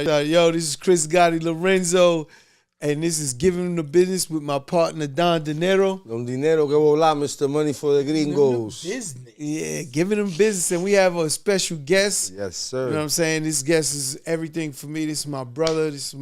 Yo, this is Chris Gotti Lorenzo, and this is Giving the Business with my partner, Don Dinero. Don Dinero que volar, Mr. Money for the Gringos. Business. Yeah, Giving them business, and we have a special guest. Yes, sir. You know what I'm saying? This guest is everything for me. This is my brother. This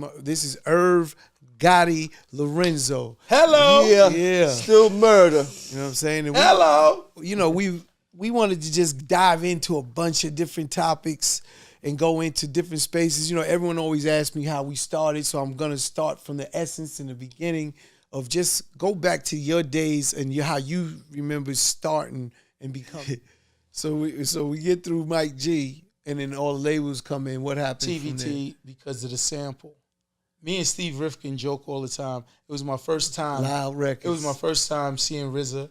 is Irv Gotti Lorenzo. Hello. Yeah. Still murder. You know what I'm saying? And Hello. We wanted to just dive into a bunch of different topics and go into different spaces. You know, everyone always asks me how we started, so I'm going to start from the essence in the beginning of just go back to your days and how you remember starting and becoming. So we get through Mike G, and then all the labels come in. What happened? TVT because of the sample. Me and Steve Rifkin joke all the time. It was my first time. Loud Records. It was my first time seeing RZA,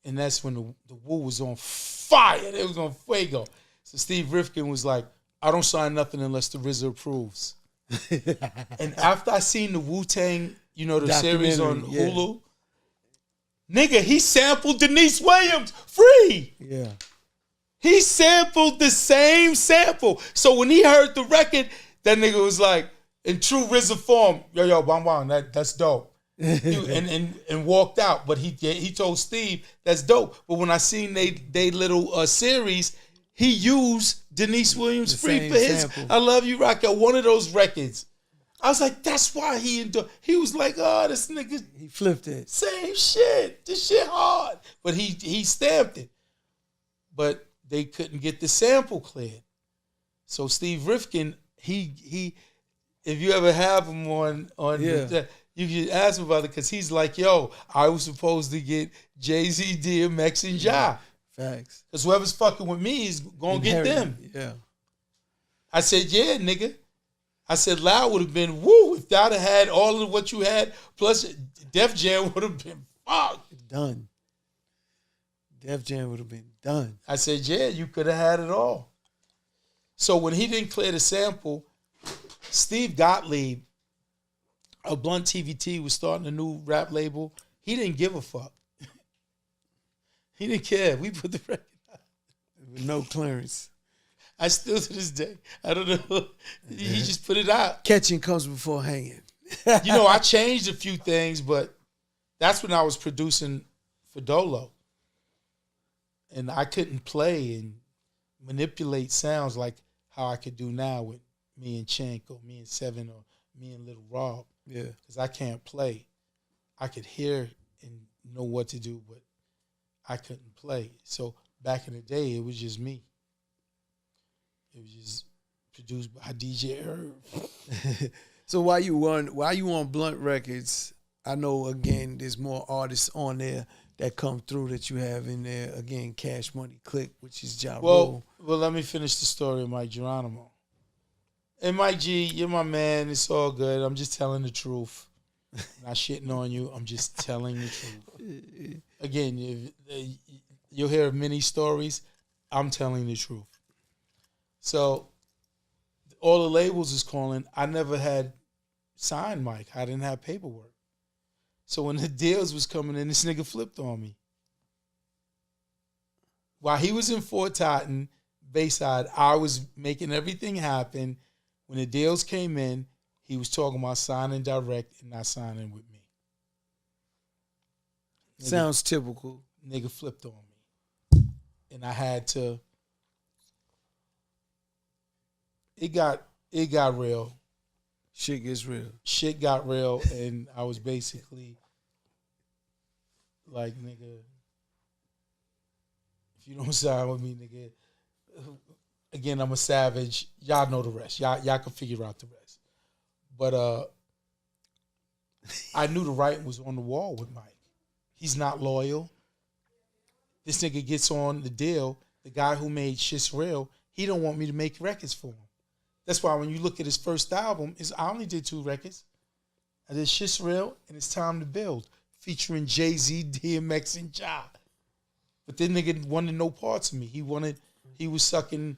and that's when the Woo was on fire. It was on fuego. So Steve Rifkin was like, I don't sign nothing unless the RZA approves. And after I seen the Wu-Tang, the series on Hulu, nigga, he sampled Denise Williams free. Yeah. He sampled the same sample. So when he heard the record, that nigga was like, in true RZA form, yo, bang, that's dope. and walked out. But he told Steve, that's dope. But when I seen they little series, he used Denise Williams free for his sample. I Love You Rochdale, one of those records. I was like, that's why he was like, oh, this nigga. He flipped it. Same shit. This shit hard. But he stamped it. But they couldn't get the sample cleared. So Steve Rifkin, he if you ever have him on you can ask him about it because he's like, yo, I was supposed to get Jay-Z, DMX, and Ja. Facts. Because whoever's fucking with me is going to get them. Yeah. I said, yeah, nigga. I said, Loud would have been, woo, if that had all of what you had, plus Def Jam would have been fucked. Done. Def Jam would have been done. I said, yeah, you could have had it all. So when he didn't clear the sample, Steve Gottlieb of Blunt TVT was starting a new rap label. He didn't give a fuck. He didn't care. We put the record out. With no clearance. I still to this day, I don't know. He just put it out. Catching comes before hanging. I changed a few things, but that's when I was producing for Dolo. And I couldn't play and manipulate sounds like how I could do now with me and Chink or me and Seven or me and Little Rob. Yeah. Because I can't play. I could hear and know what to do, but I couldn't play. So back in the day, it was just me. It was just produced by DJ Irv. So while you on Blunt Records, I know again there's more artists on there that come through that you have in there. Again, Cash Money Click, which is Ja Rule. Well, let me finish the story of Mike Geronimo. And Mike G, you're my man. It's all good. I'm just telling the truth. Not shitting on you. I'm just telling the truth. Again, you'll hear many stories. I'm telling the truth. So all the labels is calling. I never had signed Mike. I didn't have paperwork. So when the deals was coming in, this nigga flipped on me. While he was in Fort Totten, Bayside, I was making everything happen. When the deals came in, he was talking about signing direct and not signing with me. Sounds typical. Nigga flipped on me. And I had to... It got real. Shit gets real. Shit got real, and I was basically like, nigga, if you don't sign with me, nigga, again, I'm a savage. Y'all know the rest. Y'all can figure out the rest. But I knew the writing was on the wall with Mike. He's not loyal. This nigga gets on the deal. The guy who made Shit's Real, he don't want me to make records for him. That's why when you look at his first album, I only did 2 records. I did Shit's Real and It's Time to Build, featuring Jay-Z, DMX, and Ja. But that nigga wanted no parts of me. He was sucking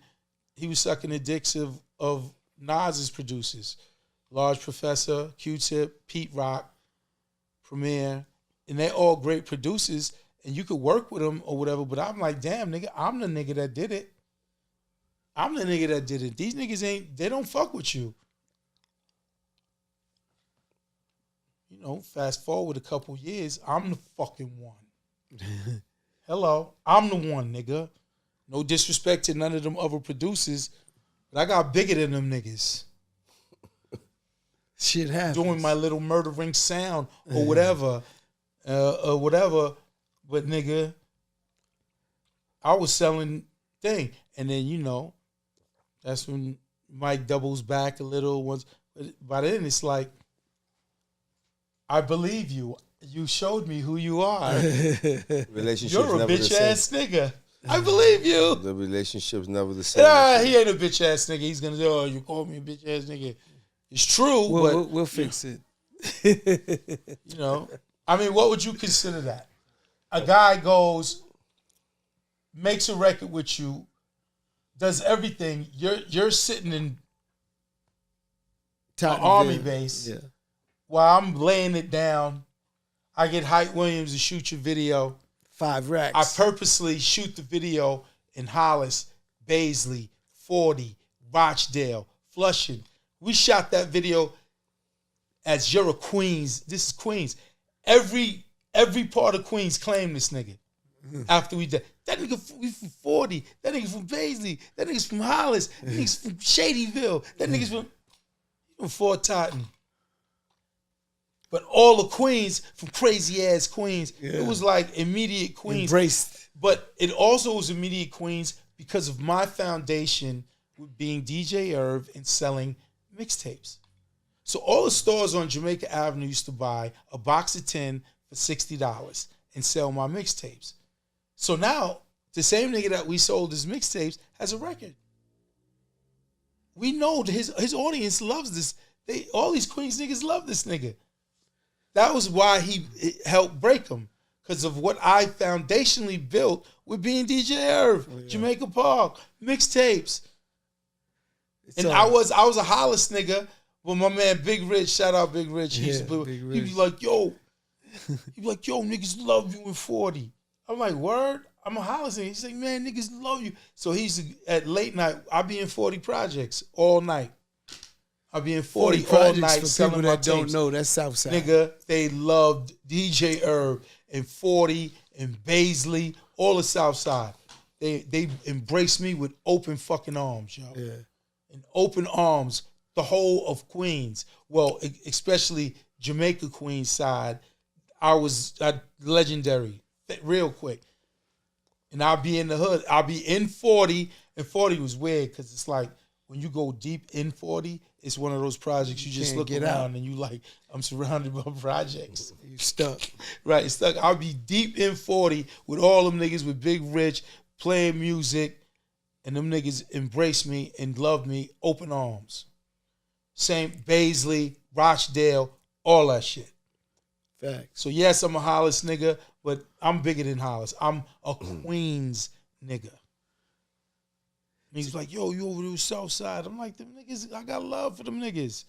the dicks of Nas's producers. Large Professor, Q-Tip, Pete Rock, Premier, and they're all great producers, and you could work with them or whatever, but I'm like, damn, nigga, I'm the nigga that did it. These niggas they don't fuck with you. fast forward a couple years, I'm the fucking one. Hello, I'm the one, nigga. No disrespect to none of them other producers, but I got bigger than them niggas. Shit happens. Doing my little murdering sound or whatever, But nigga, I was selling thing, and then that's when Mike doubles back a little. Once, by then it's like, I believe you. You showed me who you are. Relationships You're a never bitch the same. ass nigga. I believe you. The relationship's never the same. He ain't a bitch ass nigga. He's gonna say, "Oh, you called me a bitch ass nigga." It's true, but we'll fix it. I mean, what would you consider that? A guy goes, makes a record with you, does everything. You're sitting in an army base while I'm laying it down. I get Hype Williams to shoot your video. 5 racks. I purposely shoot the video in Hollis, Baisley, 40, Rochdale, Flushing. We shot that video as you're a Queens. This is Queens. Every part of Queens claimed this nigga. After we did. That nigga we from 40. That nigga from Baisley. That nigga's from Hollis. That nigga's from Shadyville. That nigga's from Fort Totten. But all the Queens, from crazy ass Queens, it was like immediate Queens. Embraced. But it also was immediate Queens because of my foundation with being DJ Irv and selling mixtapes. So all the stores on Jamaica Avenue used to buy a box of 10 for $60 and sell my mixtapes. So now, the same nigga that we sold his mixtapes has a record. We know that his audience loves this. All these Queens niggas love this nigga. That was why he helped break him, because of what I foundationally built with being DJ Irv, Jamaica Park, mixtapes. I was a Hollis nigga, but my man Big Rich, shout out Big Rich, he'd be like, yo, niggas love you in 40. I'm like, word? I'm a Hollis nigga. He's like, man, niggas love you. So at late night, I be in 40 projects all night. I'll be in 40 all night for selling people my that don't tapes. know, that's Southside. Nigga, they loved DJ Irv and 40 and Baisley, all the Southside. They embraced me with open fucking arms, yo. Yeah. And open arms, the whole of Queens. Well, especially Jamaica Queens side. I was legendary, real quick. And I'll be in the hood. I'll be in 40, and 40 was weird because it's like, when you go deep in 40, it's one of those projects you just look around and you like, I'm surrounded by projects. You stuck. Right, stuck. I'll be deep in 40 with all them niggas with Big Rich playing music, and them niggas embrace me and love me, open arms. Same Baisley, Rochdale, all that shit. Facts. So yes, I'm a Hollis nigga, but I'm bigger than Hollis. I'm a Queens nigga. He's like, yo, you over there Southside. I'm like, them niggas, I got love for them niggas.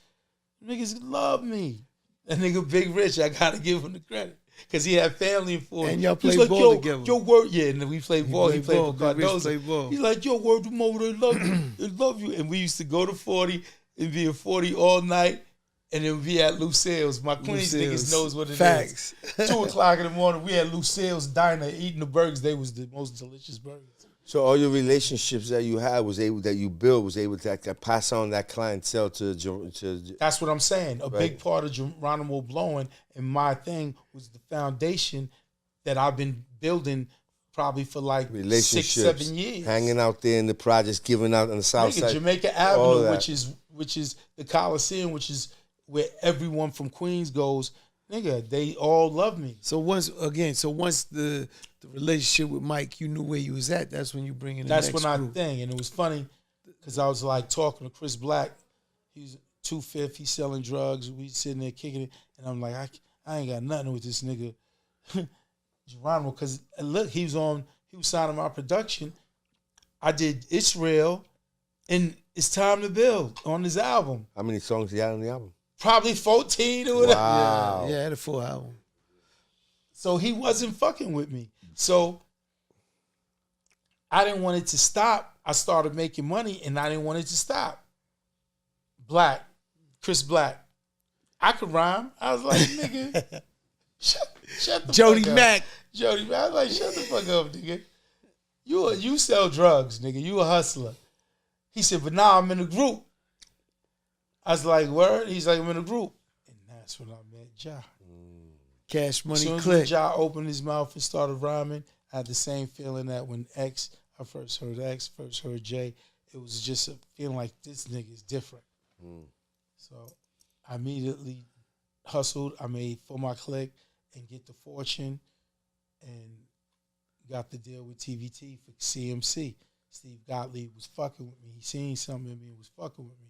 Them niggas love me. That nigga Big Rich, I gotta give him the credit. Because he had family in 40. And y'all He's played like, ball together. Yo, word, yeah, and then we played ball. He played for Cardozo. Ball. He's like, yo, word, them over there love you. They love you. And we used to go to 40 and be at 40 all night. And then be at Lucille's. My Queens niggas knows what it Facts. is. 2 o'clock in the morning, we at Lucille's diner eating the burgers. They was the most delicious burgers. So all your relationships that you had that you built was able to pass on that clientele to That's what I'm saying. A big part of Geronimo blowing and my thing was the foundation that I've been building probably for like 6-7 years. Hanging out there in the projects, giving out on the south side. Jamaica Avenue, which is the Coliseum, which is where everyone from Queens goes. Nigga, they all love me. So once the relationship with Mike, you knew where you was at. That's when you bring in the That's next when group. and it was funny because I was like talking to Chris Black. He's 2/5. He's selling drugs. We sitting there kicking it, and I'm like, I ain't got nothing with this nigga Geronimo. Because look, he was signing my production. I did Israel, and It's Time to Build on his album. How many songs he had on the album? Probably 14 or whatever. Wow. Yeah, had a full album. So he wasn't fucking with me. So I didn't want it to stop. I started making money and I didn't want it to stop. Chris Black. I could rhyme. I was like, nigga, shut the Jody fuck up. Mack. Jody Mack. I was like, shut the fuck up, nigga. You sell drugs, nigga. You a hustler. He said, but now I'm in a group. I was like, word? He's like, I'm in a group. And that's when I met Ja. Cash Money As soon Click. as Ja opened his mouth and started rhyming, I had the same feeling that when I first heard Jay, it was just a feeling like this nigga is different. So I immediately hustled. I made For My Click and Get the Fortune and got the deal with TVT for CMC. Steve Gottlieb was fucking with me. He seen something in me and was fucking with me.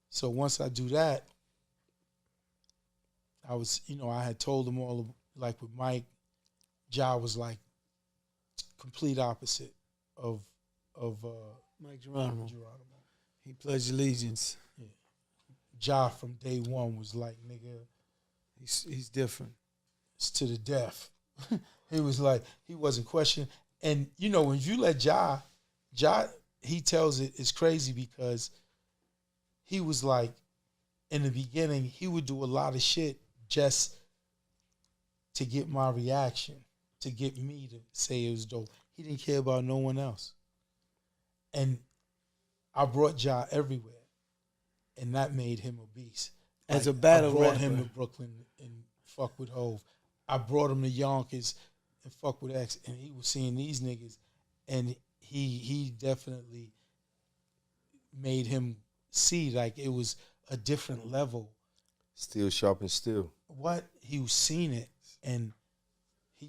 So once I do that, I was, I had told them all, like with Mike, Ja was like complete opposite of Mike Geronimo. Geronimo. He pledged allegiance. Yeah. Ja from day one was like, nigga, He's different. it's to the death. He was like, he wasn't questioning. And, when you let Ja, he tells it's crazy because he was like, in the beginning, he would do a lot of shit just to get my reaction, to get me to say it was dope. He didn't care about no one else. And I brought Ja everywhere. And that made him a beast. As a battle I brought rapper. him to Brooklyn and fuck with Hove. I brought him to Yonkers and fuck with X. And he was seeing these niggas. And he definitely made him see like it was a different level. Steel sharpens steel. What? He was seeing it. And he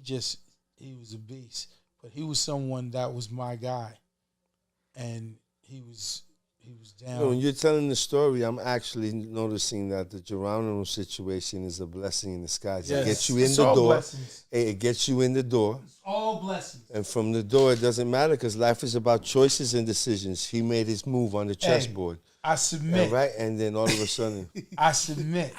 was a beast. But he was someone that was my guy. And he was down. When you're telling the story, I'm actually noticing that the Geronimo situation is a blessing in disguise. Yes. It gets you in It's the all door. blessings. It gets you in the door. It's all blessings. And from the door, it doesn't matter because life is about choices and decisions. He made his move on the chessboard. I submit. Right? And then all of a sudden, I submit.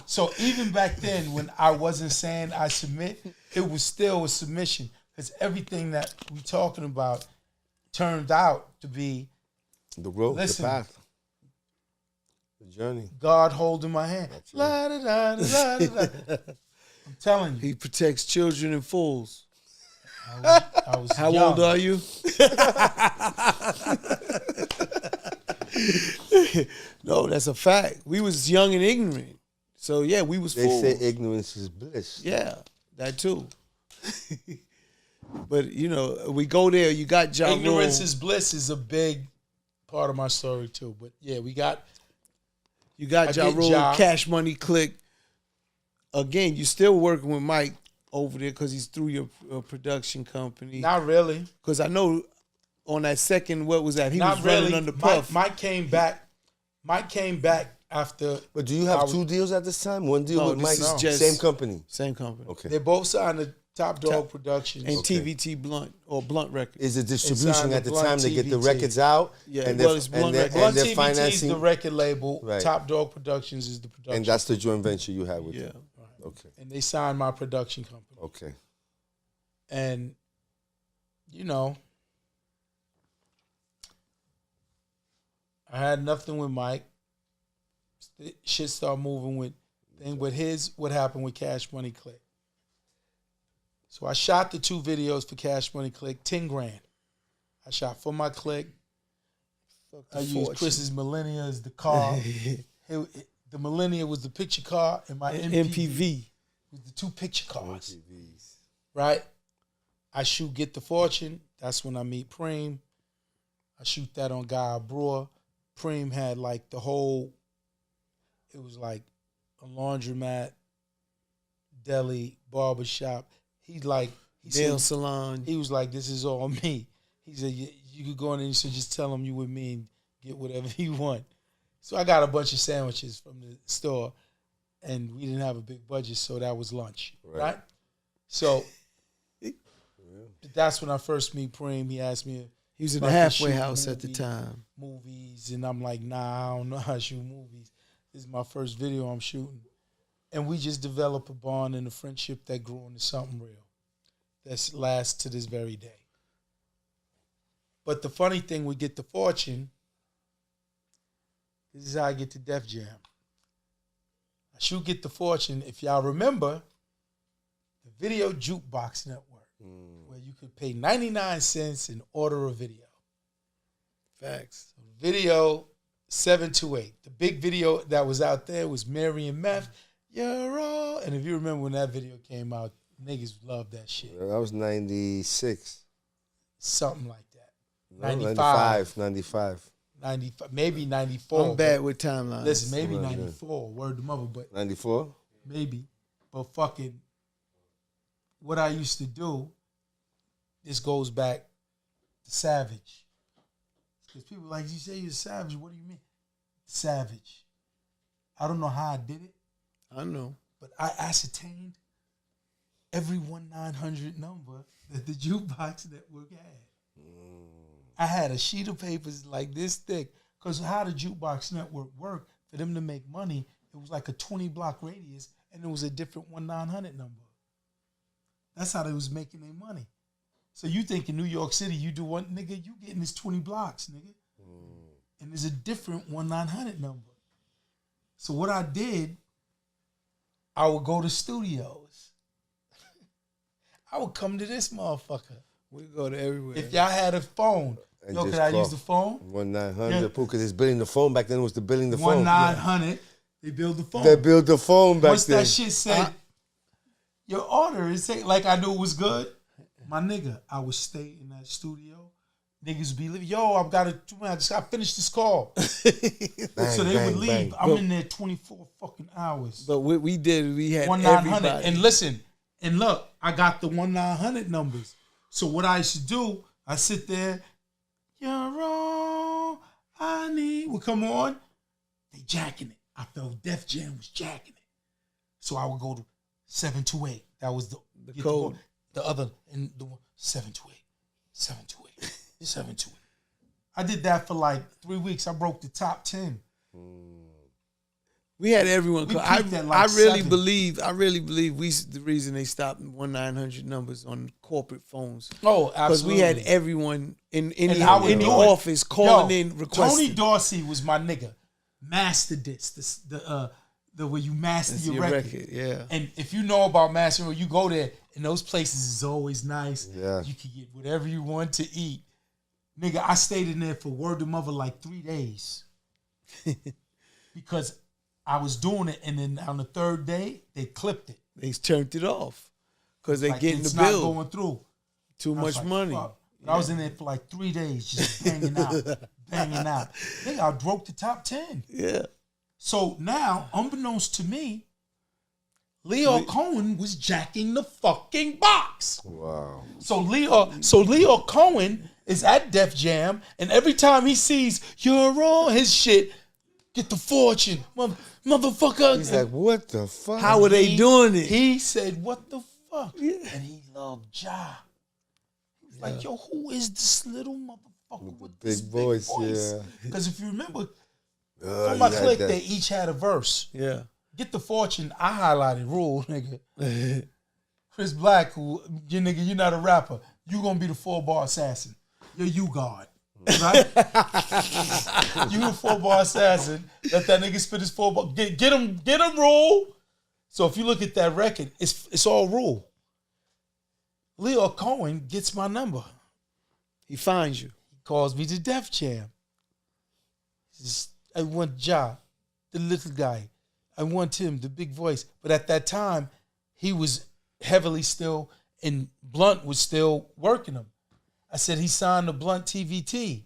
So even back then when I wasn't saying I submit, it was still a submission because everything that we talking about turned out to be the road, Listen. the path, the journey. God holding my hand. La, da, da, da, da, da. I'm telling you. He protects children and fools. I was How young. old are you? No, that's a fact. We was young and ignorant. So, yeah, we was They fools. say ignorance is bliss. Yeah, that too. But, we go there. You got Ja Ignorance Rule. is bliss is a big part of my story too. But yeah, You got Ja get Rule, Ja. Cash Money Click. Again, you still working with Mike over there because he's through your production company. not really. Because I know on that second, what was that? He Not was running really. under Puff. Mike came back. Mike came back after But do you have I was- two deals at this time? One deal No, with this Mike, is just- same company. Same company. Okay. they both signed to Top Dog Productions. And Okay. TVT Blunt or Blunt Records. Is the distribution signed at to the Blunt time they get the TVT. records out? Yeah, and well, they're, it's Blunt and they're, Records. and Blunt they're TVT is financing. the record label. Right. Top Dog Productions is the production. And that's the joint venture you had with Yeah. them. Okay. And they signed my production company. Okay. And, I had nothing with Mike. Shit started moving with thing. But here's what happened with Cash Money Click. So I shot the 2 videos for Cash Money Click, 10 grand. I shot For My Click. I used Chris's Millennia as the car. The Millennia was the picture car, and my MPV was the 2 picture cars. MTVs. Right? I shoot Get the Fortune. That's when I meet Preem. I shoot that on Guy Brewer. Preem had like the whole, it was like a laundromat, deli, barbershop. He Nail salon. he was like, this is all me. He said, you could go in there and just tell him you with me and get whatever you want. So I got a bunch of sandwiches from the store, and we didn't have a big budget, so that was lunch, right? So that's when I first meet Preem. He asked me He was in if the I could halfway shoot house at the movie- time. movies, and I'm like, nah, I don't know how to shoot movies. This is my first video I'm shooting. And we just developed a bond and a friendship that grew into something real that lasts to this very day. But the funny thing, we Get the Fortune, this is how I get to Def Jam. True Get the Fortune, if y'all remember, the Video Jukebox Network, where you could pay 99 cents and order a video. Facts. Video 728. The big video that was out there was Mary and Meth. You're all... And if you remember when that video came out, niggas loved that shit. That was 96. Something like that. No, 95. 95. Maybe 94. I'm bad with timelines. Listen, maybe 94. Word to mother, but 94? maybe. But fucking, what I used to do, this goes back to Savage. Because people like, you say you're Savage, what do you mean? Savage. I don't know how I did it. I know. But I ascertained every 1-900 number that the Jukebox Network had. I had a sheet of papers like this thick. Because how the Jukebox Network worked, for them to make money, it was like a 20-block radius, and it was a different 1-900 number. That's how they was making their money. So you think in New York City, you do one, nigga, you getting this 20 blocks, nigga. And there's a different 1-900 number. So what I did, I would go to studios. I would come to this motherfucker. We go to everywhere. If y'all had a phone, And yo, just could I call. use the phone? 1-900, Yeah. because it's billing the phone. Back then it was the billing the phone. 1-900, they build the phone. They built the phone back Once then. that shit said, your order, it said, like I knew it was good. My nigga, I would stay in that studio. Niggas be leaving. Yo, I just got to finish this call. Bang, So they bang, would leave. bang. I'm in there 24 fucking hours. But what we did, we had 1-900. everybody. And listen, and look, I got the 1-900 numbers. So what I used to do, I sit there, you're all I need. Would come on, they jacking it. I felt Def Jam was jacking it. So I would go to 728. That was the code. The other, and the one, 728, 728, 728. I did that for like 3 weeks. I broke the top 10. We had everyone. We I peaked at like really 7. believe we the reason they stopped 1-900 numbers on corporate phones. Oh, Because absolutely. we had everyone in the I would do it. office calling Yo, in requesting. Tony Dorsey was my nigga. Master disc, the where you master That's your record. yeah. And if you know about mastering, you go there, and those places is always nice. Yeah. You can get whatever you want to eat. Nigga, I stayed in there for word to mother like 3 days. Because I was doing it, and then on the third day, they clipped it. They turned it off because they Like, getting it's the not bill. going through. Too I was much like, money. fuck. But I was in there for like 3 days, just banging out. Nigga, I broke the top 10. Yeah. So now, unbeknownst to me, Lyor Cohen was jacking the fucking box. Wow. So Lyor Cohen is at Def Jam, and every time he sees you're on his shit, get the fortune, motherfucker. He's like, what the fuck? How are they doing it? He said, "What the fuck?" Yeah. And he loved Ja. He was like, "Yo, who is this little motherfucker with big this voice, big voice?" yeah. Because if you remember, Oh, on my you had click, that. they each had a verse. Yeah. Get the fortune. I highlighted Rule, nigga. Chris Black, who you nigga, you're not a rapper. You gonna be the 4-bar assassin. You're you God, right? You a 4-bar assassin. Let that nigga spit his 4-bar. Get him, Rule. So if you look at that record, it's all Rule. Lyor Cohen gets my number. He finds you. He calls me to Def Jam. He says, I want Ja, the little guy. I want him, the big voice. But at that time, he was heavily still, and Blunt was still working him. I said, he signed to Blunt TVT.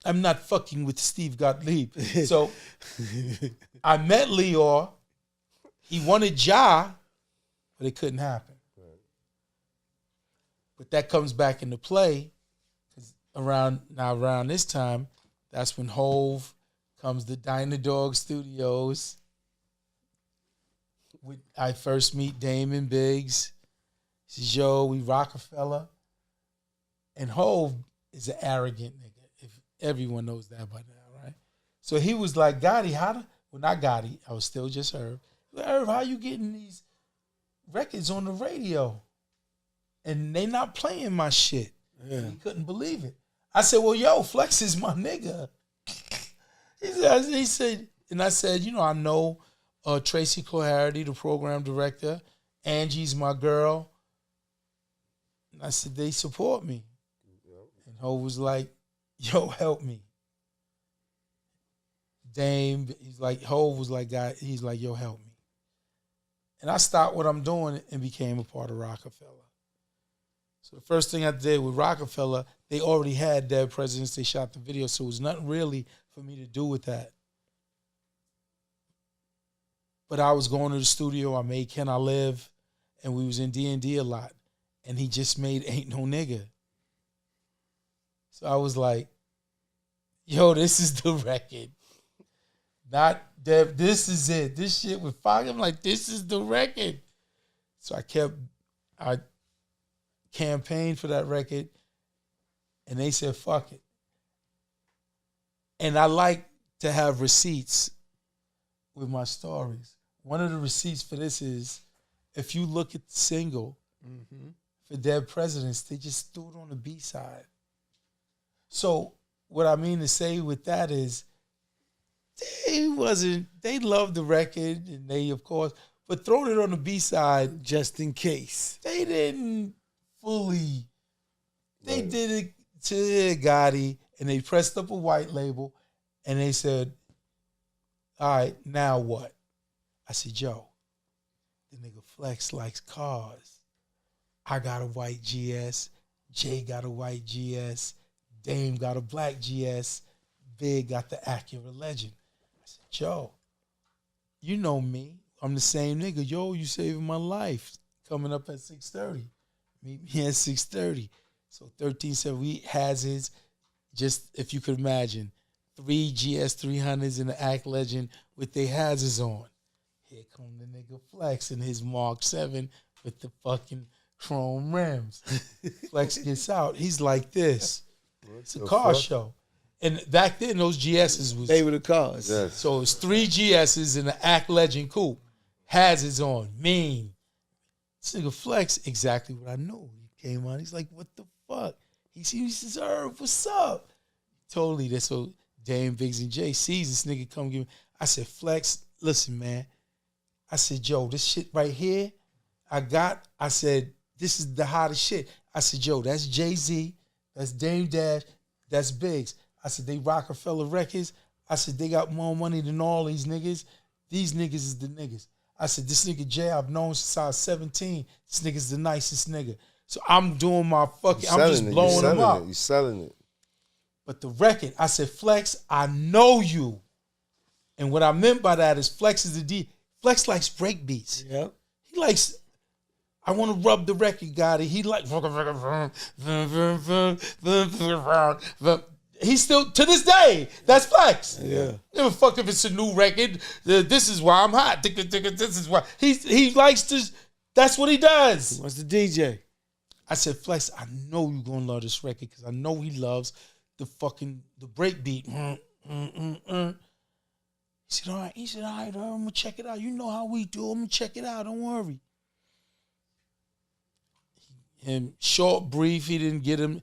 I'm not fucking with Steve Gottlieb. So I met Lyor. He wanted Ja, but it couldn't happen. But that comes back into play. 'Cause around this time, that's when Hove comes to Diner Dog Studios. I first meet Damon Biggs. He says, yo, we Rockefeller. And Hove is an arrogant nigga. If everyone knows that by now, right? So he was like, Gotti, not Gotti, I was still just Irv. Irv, how you getting these records on the radio? And they not playing my shit. Yeah. He couldn't believe it. I said, well, yo, Flex is my nigga. He said, and I said, I know Tracy Clarity, the program director. Angie's my girl. And I said, they support me. And Ho was like, yo, help me. Dame, he's like, Ho was like, God, he's like, yo, help me. And I stopped what I'm doing and became a part of RocAFella. So the first thing I did with RocAFella, they already had Dead Presidents. They shot the video, so it was nothing really for me to do with that. But I was going to the studio. I made Can I Live? And we was in D&D a lot. And he just made Ain't No Nigga. So I was like, yo, this is the record. Not Dev, this is it. This shit with Fox. I'm like, this is the record. So I campaigned for that record, and they said, fuck it. And I like to have receipts with my stories. One of the receipts for this is, if you look at the single for Dead Presidents, they just threw it on the B-side. So what I mean to say with that is, they loved the record, and they, of course, but throwing it on the B-side, just in case. They didn't fully, they did it to Gotti, and they pressed up a white label, and they said, all right, now what? I said, yo, the nigga Flex likes cars. I got a white GS, Jay got a white GS, Dame got a black GS, Big got the Acura Legend. I said, yo, you know me. I'm the same nigga. Yo, you saving my life. Coming up at 6:30. Meet me at 6:30. So 1370 has his, just if you could imagine, 3 GS 300s in the Act Legend with their hazards on. Here come the nigga Flex in his Mark 7 with the fucking chrome rims. Flex gets out. He's like this. It's a car show. And back then, those GSs was... They were the cars. Yes. So it's 3 GSs in the Act Legend coupe. Hazards on. Mean. This nigga Flex, exactly what I knew. He came on. He's like, what the fuck? He says, Irv, what's up? Totally. That's so Dame, Biggs, and Jay sees this nigga come give me... I said, Flex, listen, man. I said, yo, this shit right here, I said, this is the hottest shit. I said, yo, that's Jay-Z, that's Dame Dash, that's Biggs. I said, they RocAFellaRecords. I said, they got more money than all these niggas. These niggas is the niggas. I said, this nigga Jay, I've known since I was 17. This nigga's the nicest nigga. So I'm doing my fucking, I'm just blowing him up. You're selling it. But the record, I said, Flex, I know you. And what I meant by that is Flex is the D. Flex likes break beats. Yep. He likes, I want to rub the record, Gotti. He like, he's still, to this day, that's Flex. Yeah. Give a fuck if it's a new record. This is why I'm hot. This is why. He likes to, that's what he does. He wants the DJ. I said, Flex, I know you're going to love this record because I know he loves the break beat. He said, all right, I'm going to check it out. You know how we do. I'm going to check it out. Don't worry. And short, brief, he didn't get him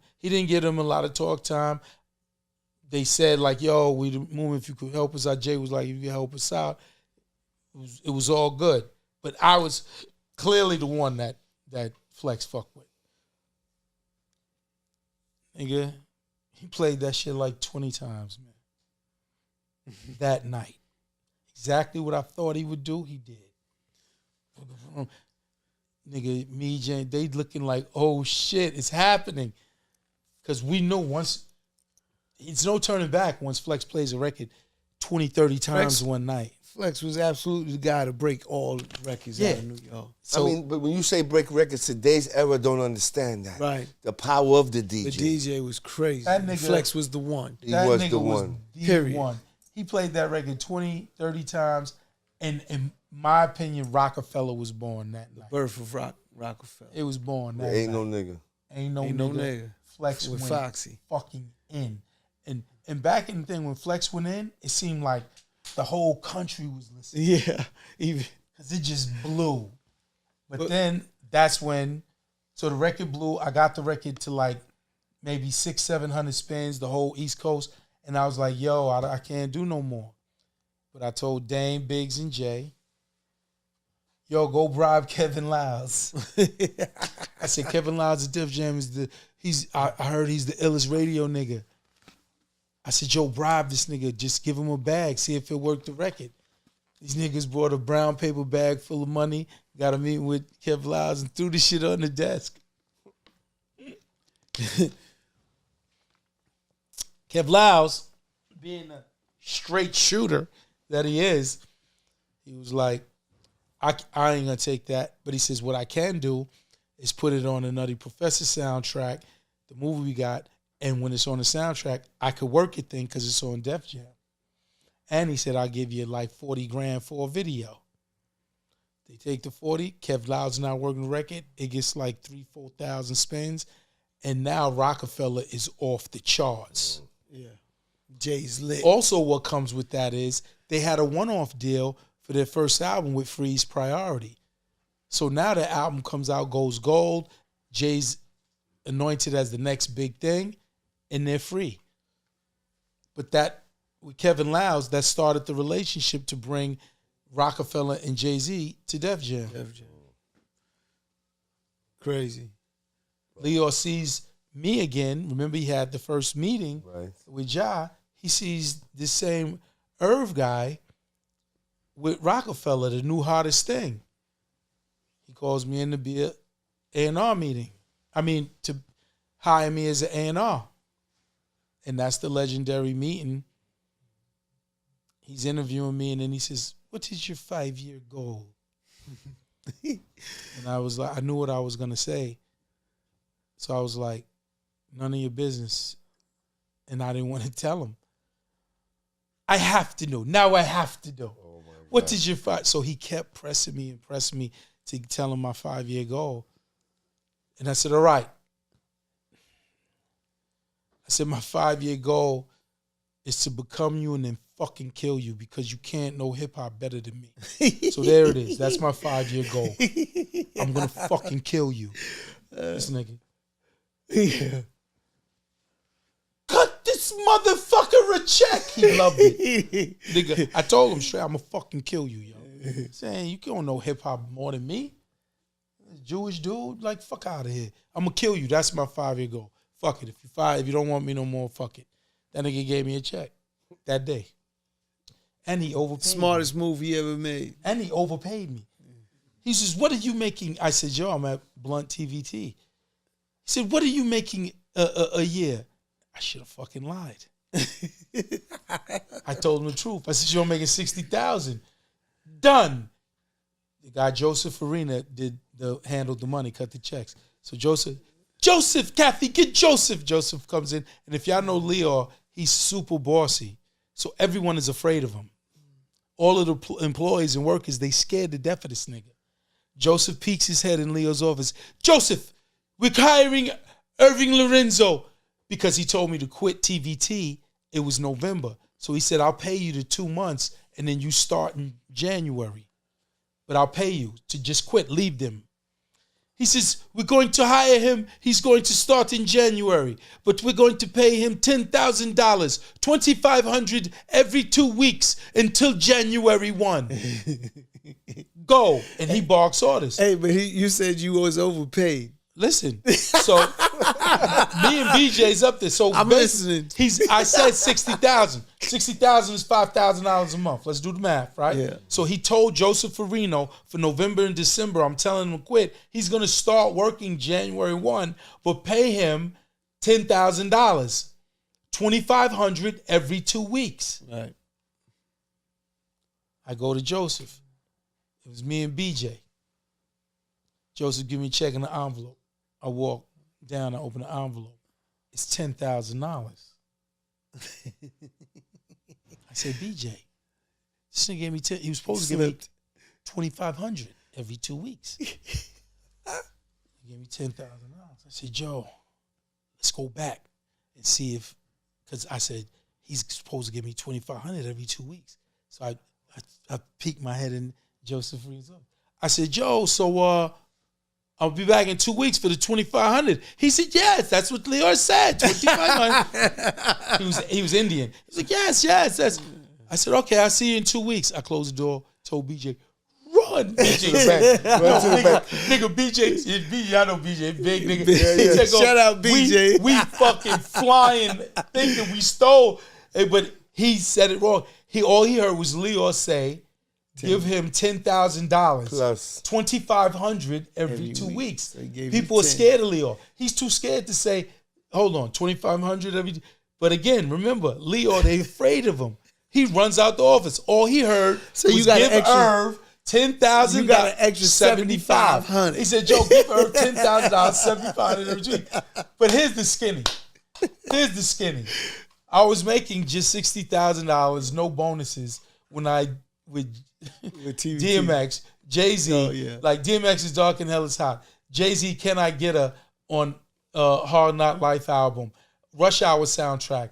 a lot of talk time. They said, like, yo, we the movement, if you could help us out. Jay was like, if you could help us out. It was all good. But I was clearly the one that Flex fucked with. Nigga, he played that shit like 20 times, man. That night. Exactly what I thought he would do, he did. Nigga, me, Jane, they looking like, oh shit, it's happening. Because we know once, it's no turning back once Flex plays a record 20, 30 times one night. Flex was absolutely the guy to break all records out of New York. So, I mean, but when you say break records, today's era don't understand that. Right. The power of the DJ. The DJ was crazy. That nigga, Flex was the one. He was the one. Period. He played that record 20, 30 times. And in my opinion, RocAFella was born that night. Birth of RocAFella. It was born that Ain't night. no nigga. Ain't no nigga. Flex with went Foxy. Fucking in. And back in the thing when Flex went in, it seemed like the whole country was listening. Yeah. Even because it just blew. But then that's when, so the record blew. I got the record to like maybe 600-700 spins, the whole East Coast. And I was like, yo, I can't do no more. But I told Dame, Biggs, and Jay, yo, go bribe Kevin Lyles. I said, Kevin Lyles at Def Jam is I heard he's the illest radio nigga. I said, yo, bribe this nigga. Just give him a bag. See if it worked the record. These niggas brought a brown paper bag full of money, got a meeting with Kev Lyles and threw the shit on the desk. Kev Lyles, being a straight shooter that he is, he was like, I ain't gonna take that. But he says, what I can do is put it on a Nutty Professor soundtrack, the movie we got, and when it's on the soundtrack, I could work it then because it's on Def Jam. And he said, I'll give you like 40 grand for a video. They take the 40, Kev Lyles not working the record, it gets like 3,000-4,000 spins, and now RocAFella is off the charts. Yeah. Jay's lit. Also, what comes with that is they had a one-off deal for their first album with Freeze Priority. So now the album comes out, goes gold, Jay's anointed as the next big thing, and they're free. But that, with Kevin Lyles, that started the relationship to bring RocAFella and Jay-Z to Def Jam. Def Jam. Crazy. Lyor sees me again. Remember, he had the first meeting with Ja. He sees this same Irv guy with RocAFella, the new hottest thing. He calls me in to be a A&R meeting. I mean, to hire me as an A&R. And that's the legendary meeting. He's interviewing me, and then he says, what is your 5-year goal? And I was like, I knew what I was going to say. So I was like, none of your business. And I didn't want to tell him. I have to know. Now I have to know. Oh, what is your 5? So he kept pressing me to tell him my 5-year goal. And I said, all right. I said, my 5-year goal is to become you and then fucking kill you because you can't know hip-hop better than me. So there it is. That's my 5-year goal. I'm going to fucking kill you. This nigga. Yeah. Cut this motherfucker a check. He loved it. Nigga, I told him straight, I'm going to fucking kill you, yo. Saying, you don't know hip-hop more than me. Jewish dude, like, fuck out of here. I'm going to kill you. That's my 5-year goal. Fuck it. If you don't want me no more, fuck it. That nigga gave me a check that day. And he overpaid Smartest me. move he ever made. And he overpaid me. He says, what are you making? I said, yo, I'm at Blunt TVT. He said, what are you making a year? I should have fucking lied. I told him the truth. I said, yo, I'm making 60,000. Done. The guy, Joseph Farina, handled the money, cut the checks. So Joseph, Kathy, get Joseph. Joseph comes in. And if y'all know Lyor, he's super bossy. So everyone is afraid of him. All of the employees and workers, they scared to death of this nigga. Joseph peeks his head in Leo's office. Joseph, we're hiring Irving Lorenzo. Because he told me to quit TVT, it was November. So he said, I'll pay you the 2 months and then you start in January. But I'll pay you to just quit, leave them. He says, we're going to hire him. He's going to start in January. But we're going to pay him $10,000, $2,500 every 2 weeks until January 1. Go. And he barks orders. Hey, but you said you was overpaid. Listen, so me and BJ's up there. So I'm listening. I said 60,000. 60,000 is $5,000 a month. Let's do the math, right? Yeah. So he told Joseph Farino for November and December, I'm telling him to quit. He's going to start working January 1, but pay him $10,000, $2,500 every 2 weeks. Right. I go to Joseph. It was me and BJ. Joseph give me a check in the envelope. I walk down, I open the envelope. It's $10,000. I said, BJ, this nigga gave me he was supposed to give me $2,500 every 2 weeks. He gave me $10,000. I said, Joe, let's go back and see if, because I said, he's supposed to give me $2,500 every 2 weeks. So I peeked my head in Joseph Reed's office. I said, Joe, so I'll be back in 2 weeks for the $2,500. He said, yes, that's what Lyor said, $2,500. He was Indian. He was like, yes. I said, okay, I'll see you in 2 weeks. I closed the door, told BJ, run. on? BJ, nigga, BJ, y'all know BJ, big nigga. He said, Shout out BJ. We fucking flying, thinking we stole, but he said it wrong. All he heard was Lyor say, give him $10,000 plus $2,500 every 2 weeks. People are scared of Lyor. He's too scared to say, hold on, $2,500 every. But again, remember, Lyor, they afraid of him. He runs out the office. All he heard was give Irv $10,000. You got an extra $7,500. He said, Joe, give Irv $10,000, $7,500 every week. But here's the skinny. I was making just $60,000, no bonuses, when I with DMX, Jay-Z, like DMX's Dark and Hell is Hot. Jay-Z, Can I Get Her on Hard Knock Life album. Rush Hour soundtrack.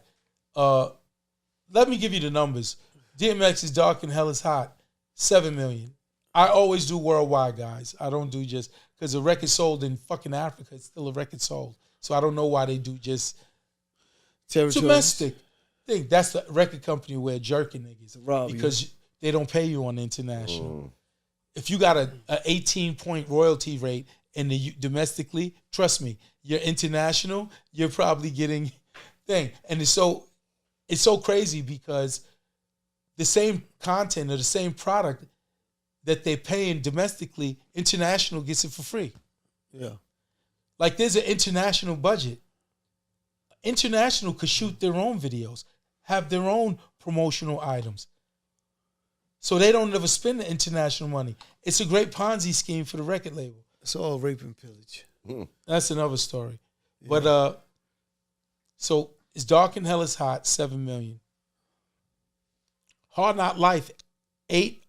Let me give you the numbers. DMX's Dark and Hell is Hot, 7 million. I always do worldwide, guys. I don't do just, because a record sold in fucking Africa, it's still a record sold. So I don't know why they do just domestic thing. That's the record company where jerking niggas. Because they don't pay you on international. If you got a 18-point royalty rate in the domestically, trust me, you're international, you're probably getting thing. And it's so crazy because the same content or the same product that they're paying domestically, international gets it for free. Yeah. Like there's an international budget. International could shoot their own videos, have their own promotional items. So they don't ever spend the international money. It's a great Ponzi scheme for the record label. It's all rape and pillage. That's another story. Yeah. But so it's Dark and Hell is Hot, 7 million. Hard Knock Life, 8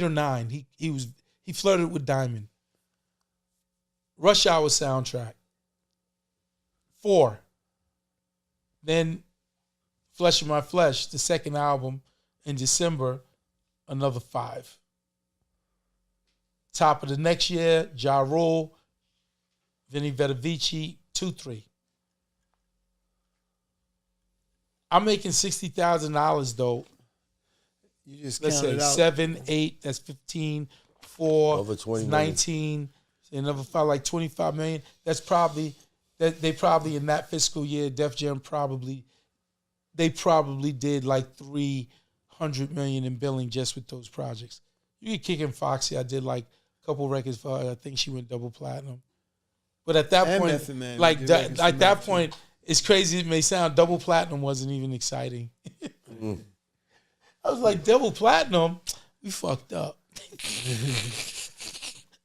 or 9. He flirted with Diamond. Rush Hour soundtrack, 4. Then Flesh of My Flesh, the second album in December, another 5. Top of the next year, Ja Rule, Vinny Vedovici, 2-3. I'm making $60,000 though. You just let's say 7, 8. That's 15. 4. Over 20 19. Another 5, like 25 million. That's probably that. They probably in that fiscal year, Def Jam probably did like 300 million in billing just with those projects. You get kicking Foxy. I did like a couple records for her. I think she went double platinum. But at that point, at that point, it's crazy. It may sound, double platinum wasn't even exciting. I was like, double platinum, we fucked up.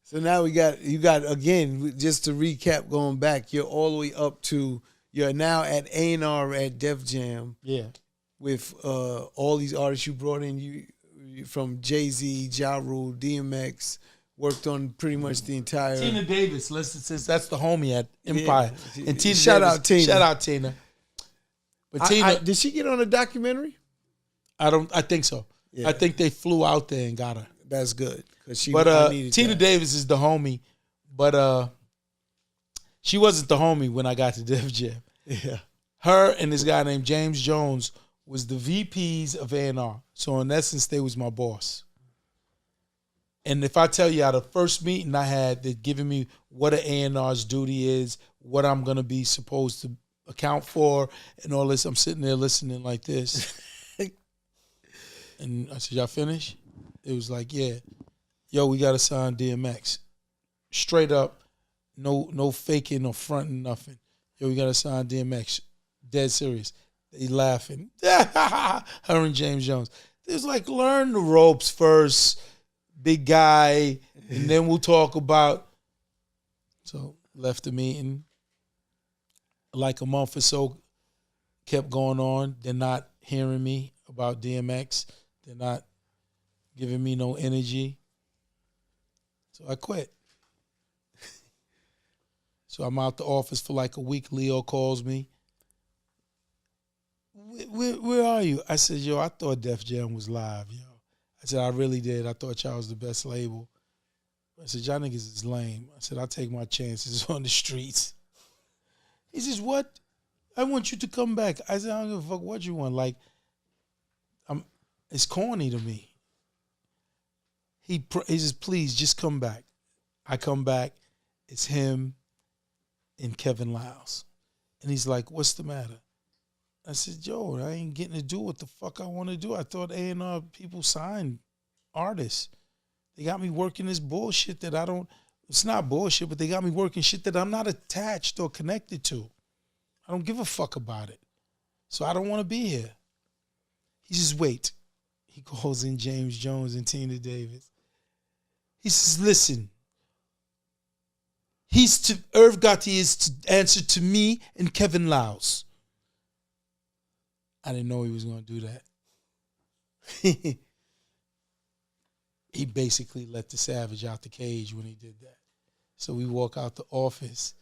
So now you got again, just to recap, going back, you're all the way up to, you're now at A&R at Def Jam. Yeah. With all these artists you brought in, you from Jay-Z, Ja Rule, DMX, worked on pretty much the entire. Tina Davis, since that's the homie at Empire. Yeah. And Tina Shout Davis, out Tina. Shout out Tina. But Tina, did she get on a documentary? I think so. Yeah. I think they flew out there and got her. That's good. Tina Davis is the homie, but she wasn't the homie when I got to Def Jam. Yeah. Her and this guy named James Jones was the VPs of A&R. So in essence, they was my boss. And if I tell you, out of the first meeting I had, they're giving me what an A&R's duty is, what I'm going to be supposed to account for, and all this. I'm sitting there listening like this. And I said, y'all finished? It was like, yeah. Yo, we got to sign DMX. Straight up, no faking, no fronting, nothing. Yo, we got to sign DMX. Dead serious. They laughing. Her and James Jones. It was like, learn the ropes first, big guy, and then we'll talk about. So left the meeting. Like a month or so, kept going on. They're not hearing me about DMX. They're not giving me no energy. So I quit. So I'm out the office for like a week. Lyor calls me. Where are you? I said, yo, I thought Def Jam was live, yo. I said, I really did. I thought y'all was the best label. I said, y'all niggas is lame. I said, I'll take my chances on the streets. He says, what? I want you to come back. I said, I don't give a fuck what you want. Like, it's corny to me. He says, please, just come back. I come back. It's him and Kevin Liles. And he's like, what's the matter? I said, yo, I ain't getting to do what the fuck I want to do. I thought A&R people signed artists. They got me working this bullshit that I don't, it's not bullshit, but they got me working shit that I'm not attached or connected to. I don't give a fuck about it. So I don't want to be here. He says, wait. He calls in James Jones and Tina Davis. He says, listen, Irv Gotti is to answer to me and Kevin Liles. I didn't know he was going to do that. He basically let the savage out the cage when he did that. So we walk out the office,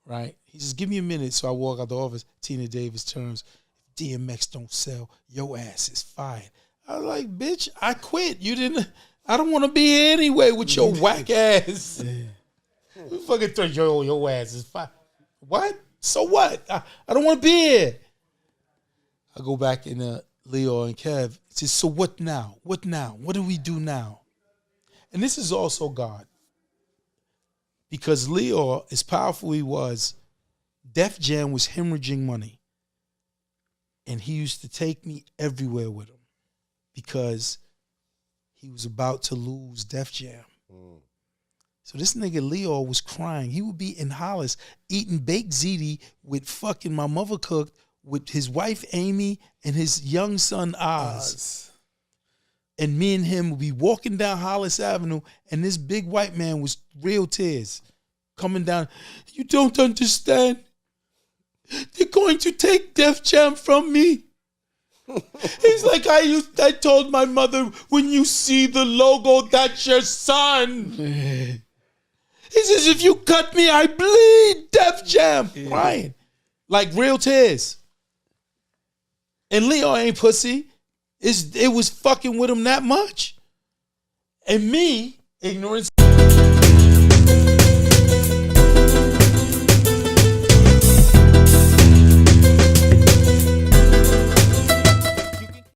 right? He says, give me a minute. So I walk out the office. Tina Davis turns, if DMX don't sell, your ass is fired. I was like, bitch, I quit. I don't want to be here anyway with your whack ass. You fucking throw your ass is fired. What? So what? I don't want to be here. I go back in Lyor and Kev. He says, so what now? What now? What do we do now? And this is also God. Because Lyor, as powerful he was, Def Jam was hemorrhaging money. And he used to take me everywhere with him because he was about to lose Def Jam. So this nigga Lyor was crying. He would be in Hollis eating baked ziti with fucking my mother cooked with his wife Amy and his young son Oz. And me and him would be walking down Hollis Avenue and this big white man was real tears coming down. You don't understand. They're going to take Def Jam from me. He's like, I told my mother, when you see the logo, that's your son. He says, if you cut me, I bleed. Def Jam. Crying. Like real tears. And Lyor ain't pussy. It was fucking with him that much. And me, ignorance